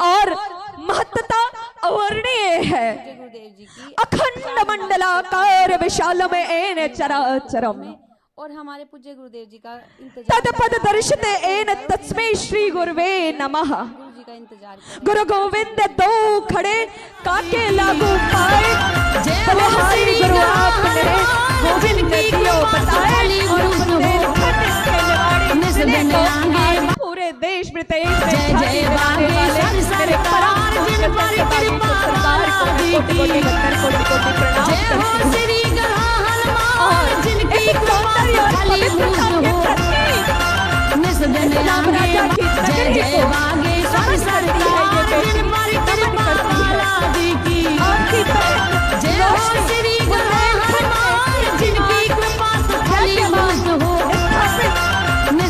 और महत्ता अवर्णीय है। अखंड मंडलाकार विशाल में एन चराचरम और हमारे पूज्य गुरुदेव जी का इंतजार तदपद दर्शते एन तस्मै श्री गुरुवे नमः। गुरु जी का इंतजार गुरु गोविंद दो खड़े काके लागू पाए, बलिहारी गुरु आपने गोविंद दियो बताए और बुंदेलखंड के निवाड़ी जिले को आज पूरे देश में तेज में छाती लगाने वाले मेरे परम पूज्य सरकार को कोटि-कोटि वंदन, कोटि-कोटि प्रणाम करती हूं। और जिनकी सौंदर्य और पवित्रता के प्रतीक राम राजा की नगरी को नमन करती है ये बेटी, नमन करती है। आपकी तरह रोशनी बुंदेलखंड जिनकी कृपा से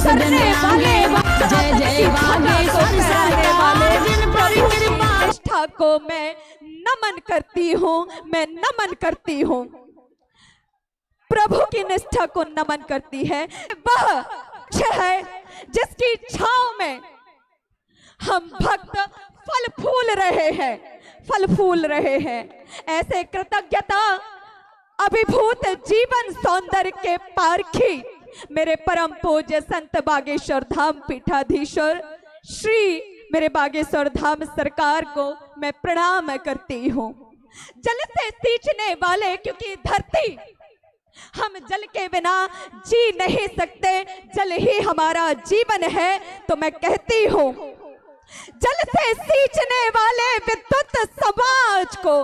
करने वाले जय जय वाले निष्ठा को मैं नमन करती हूँ, मैं नमन करती हूँ। प्रभु की निष्ठा को नमन करती है। वह है जिसकी छांव में हम भक्त फल फूल रहे हैं, फल फूल रहे हैं। ऐसे कृतज्ञता अभिभूत जीवन सौंदर्य के पारखी मेरे परम पूज्य संत बागेश्वर धाम पीठाधीश्वर श्री मेरे बागेश्वर धाम सरकार को मैं प्रणाम करती हूँ। जल से सींचने वाले, क्योंकि धरती हम जल के बिना जी नहीं सकते, जल ही हमारा जीवन है। तो मैं कहती हूँ जल से सींचने वाले विद्युत समाज को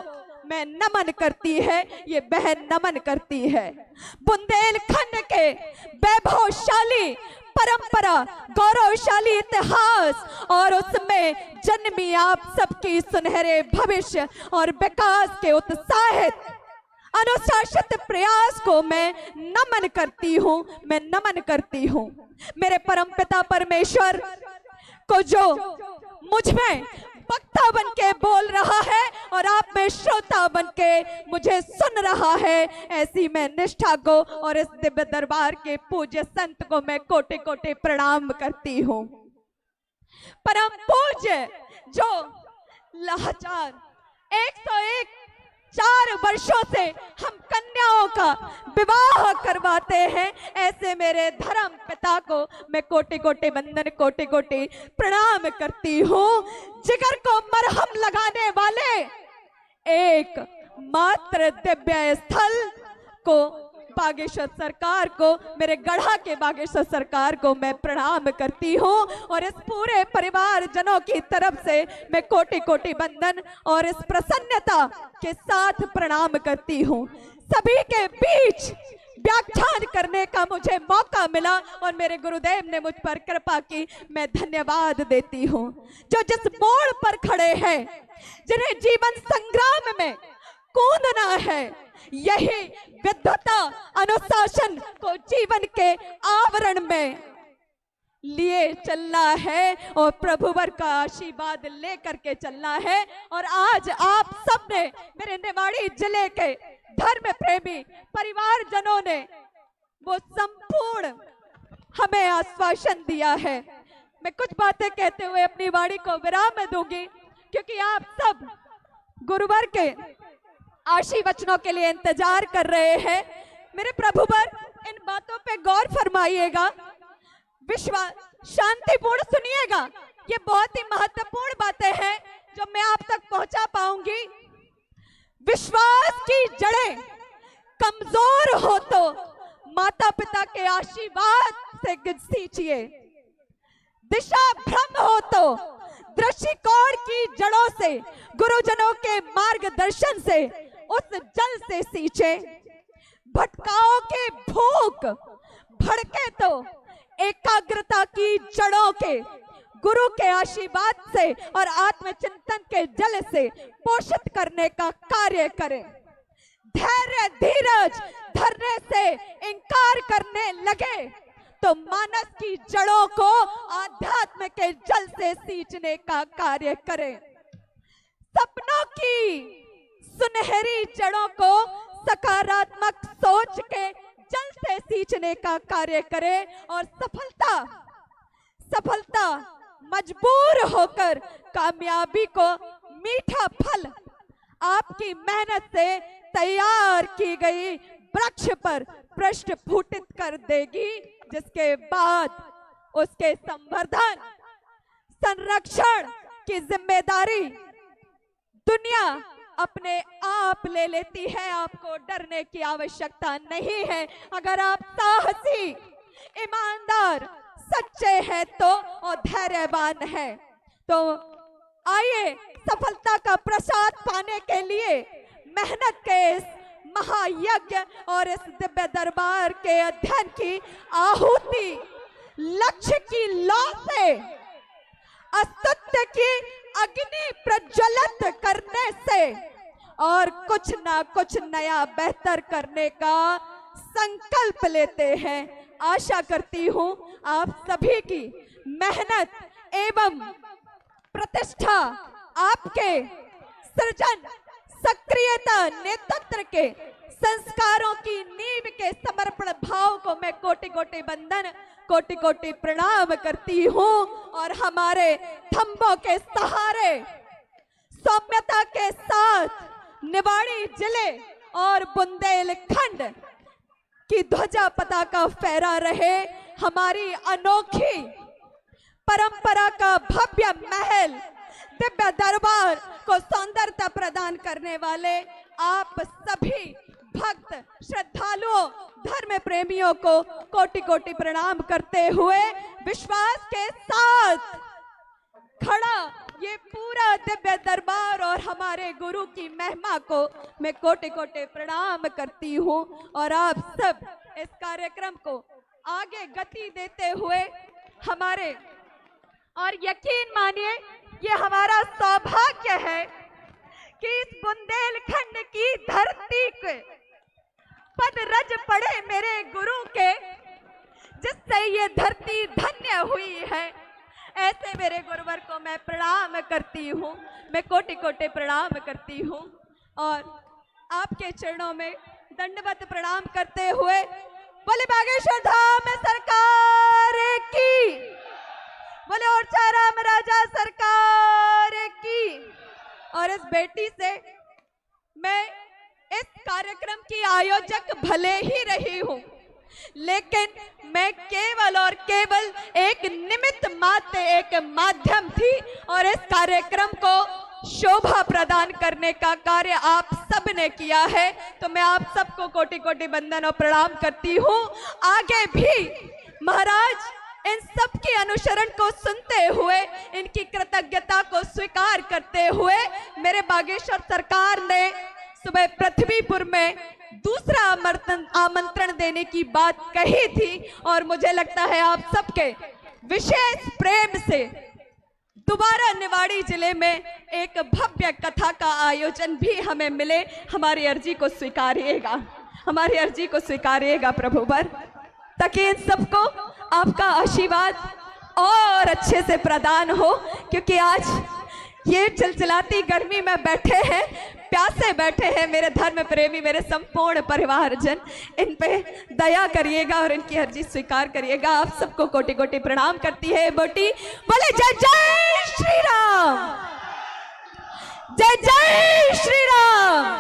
मैं नमन करती है, ये बहन नमन करती है। बुंदेलखंड के वैभवशाली परंपरा, गौरवशाली इतिहास और उसमें जन्मी आप सबकी सुनहरे भविष्य और विकास के उत्साहित अनुशासित प्रयास को मैं नमन करती हूँ, मैं नमन करती हूँ। मेरे परमपिता परमेश्वर को जो मुझ में वक्ता बन के बोल रहा है और आप में श्रोता बन के मुझे सुन रहा है, ऐसी मैं निष्ठा को और इस दिव्य दरबार के पूज्य संत को मैं कोटि कोटि प्रणाम करती हूँ। परम पूज्य जो लाचार 101 4 वर्षों से हम कन्याओं का विवाह करवाते हैं, ऐसे मेरे धर्म पिता को मैं कोटि कोटि वंदन, कोटि कोटि प्रणाम करती हूँ। जिगर को मरहम लगाने वाले एक मात्र दिव्य स्थल को बागेश्वर सरकार को, मेरे गढ़ा के बागेश्वर सरकार को मैं प्रणाम करती हूँ। और इस पूरे परिवार जनों की तरफ से मैं कोटि कोटि वंदन और इस प्रसन्नता के साथ प्रणाम करती हूँ। सभी के बीच व्याख्यान करने का मुझे मौका मिला और मेरे गुरुदेव ने मुझ पर कृपा की, मैं धन्यवाद देती हूँ। जो जिस मोड़ पर खड़े हैं, जिन्हें जीवन संग्राम में कूदना है, यही विद्वता अनुशासन को जीवन के आवरण में लिए चलना है और प्रभुवर का आशीर्वाद लेकर के चलना है। और आज आप सबने, मेरे निवाड़ी जिले के धर्म प्रेमी परिवार जनों ने वो संपूर्ण हमें आश्वासन दिया है। मैं कुछ बातें कहते हुए अपनी वाणी को विराम दूंगी, क्योंकि आप सब गुरुवर के आशीर्वचनों के लिए इंतजार कर रहे हैं। मेरे प्रभुवर इन बातों पे गौर फरमाइएगा, विश्वास शांतिपूर्ण सुनिएगा। ये बहुत ही महत्वपूर्ण बातें हैं जो मैं आप तक पहुंचा पाऊंगी। विश्वास की जड़ें कमजोर हो तो माता पिता के आशीर्वाद से सींचिए, दिशा भ्रम हो तो दृष्टिकोण की जड़ों से, गुरुजनों के मार्गदर्शन से उस जल से सींचे। भटकाओं के भूख भड़के तो एकाग्रता की जड़ों के, गुरु के आशीर्वाद से और आत्मचिंतन के जल से पोषित करने का कार्य करें। धैर्य धीरज धरने से इनकार करने लगे तो मानस की जड़ों को आध्यात्म के जल से सींचने का कार्य करें। सपनों की सुनहरी जड़ों को सकारात्मक सोच के जल से सींचने का कार्य करें। और सफलता मजबूर होकर कामयाबी को मीठा फल आपकी मेहनत से तैयार की गई वृक्ष पर प्रस्फुटित कर देगी, जिसके बाद उसके संवर्धन संरक्षण की जिम्मेदारी दुनिया अपने आप ले लेती है। आपको डरने की आवश्यकता नहीं है। अगर आप साहसी, ईमानदार, सच्चे हैं तो और धैर्यवान हैं, तो आइए सफलता का प्रसाद पाने के लिए मेहनत के इस महायज्ञ और इस दिव्य दरबार के अध्ययन की आहुति लक्ष्य की लौ से अस्तित्व की अग्नि प्रज्वलित करने से और कुछ ना कुछ नया बेहतर करने का संकल्प लेते हैं। आशा करती हूं आप सभी की मेहनत एवं प्रतिष्ठा, आपके सृजन, सक्रियता, नेतृत्व के संस्कारों की नींव के समर्पण भाव को मैं कोटि कोटि वंदन, कोटि कोटि प्रणाम करती हूँ। और हमारे थंबों के सहारे सौम्यता के साथ निवाड़ी जिले और बुंदेलखंड की ध्वजा पताका फहरा रहे। हमारी अनोखी परंपरा का भव्य महल, दिव्य दरबार को सौंदर्यता प्रदान करने वाले आप सभी भक्त, श्रद्धालुओं, धर्म प्रेमियों को कोटि कोटि प्रणाम करते हुए विश्वास के साथ खड़ा ये पूरा दिव्य दरबार और हमारे गुरु की महिमा को मैं कोटि कोटि प्रणाम करती हूँ। और आप सब इस कार्यक्रम को आगे गति देते हुए हमारे, और यकीन मानिए ये हमारा सौभाग्य है कि इस बुंदेलखंड की धरती के पद रज पड़े मेरे गुरु के, जिससे ये धरती धन्य हुई है। ऐसे मेरे गुरुवर को मैं प्रणाम करती हूँ, मैं कोटि कोटि प्रणाम करती हूँ। और आपके चरणों में दंडवत प्रणाम करते हुए बोले बागेश्वर धाम सरकार की, बोले ओरछा राम राजा सरकार की। और इस बेटी से मैं इस कार्यक्रम की आयोजक भले ही रही हूं, लेकिन मैं केवल और केवल एक निमित्त मात्र, एक माध्यम थी। और इस कार्यक्रम को शोभा प्रदान करने का कार्य आप सब ने किया है, तो मैं आप सबको कोटि कोटि वंदन और प्रणाम करती हूँ। आगे भी महाराज इन सब की अनुसरण को सुनते हुए, इनकी कृतज्ञता को स्वीकार करते हुए मेरे बागेश्वर सरकार ने सुबह पृथ्वीपुर में दूसरा आमंत्रण देने की बात कही थी। और मुझे लगता है आप सबके विशेष प्रेम से दोबारा निवाड़ी जिले में एक भव्य कथा का आयोजन भी हमें मिले। हमारी अर्जी को स्वीकारिएगा, हमारी अर्जी को स्वीकारिएगा प्रभुवर, ताकि इन सबको आपका आशीर्वाद और अच्छे से प्रदान हो। क्योंकि आज ये चिलचिलाती गर्मी में बैठे हैं, प्यासे बैठे हैं मेरे धर्म प्रेमी, मेरे संपूर्ण परिवारजन, इन पे दया करिएगा और इनकी अर्जी स्वीकार करिएगा। आप सबको कोटि कोटि प्रणाम करती है बेटी। बोले जय जय श्री राम, जय जय श्री राम,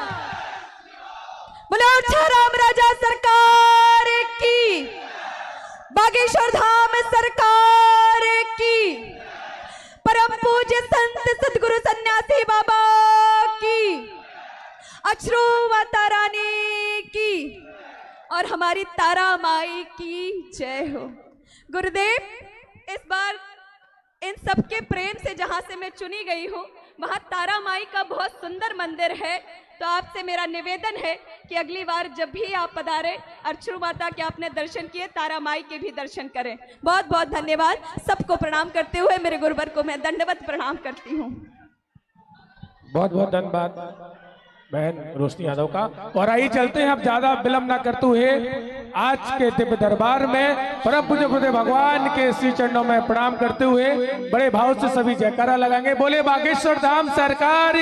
बोले ओरछा राम राजा सरकार की, बागेश्वर धाम सरकार की, परम पूज्य संत सदगुरु सन्यासी बाबा की, अक्षरू माता रानी की, और हमारी तारा माई की जय हो। गुरुदेव, इस बार इन सबके प्रेम से जहां से मैं चुनी गई हूँ, वहां तारा माई का बहुत सुंदर मंदिर है। तो आपसे मेरा निवेदन है कि अगली बार जब भी आप पधारे, अक्षरू माता के आपने दर्शन किए, तारा माई के भी दर्शन करें। बहुत बहुत धन्यवाद। सबको प्रणाम करते हुए मेरे गुरुवर को मैं दंडवत प्रणाम करती हूँ। बहुत बहुत धन्यवाद बहन रोशनी यादव का। और आइए चलते हैं, अब ज्यादा विलंब ना करते हुए आज के दिव्य दरबार में परम पूज्य गुरुदेव भगवान के श्री चरणों में प्रणाम करते हुए बड़े भाव से सभी जयकारा लगाएंगे। बोले बागेश्वर धाम सरकार।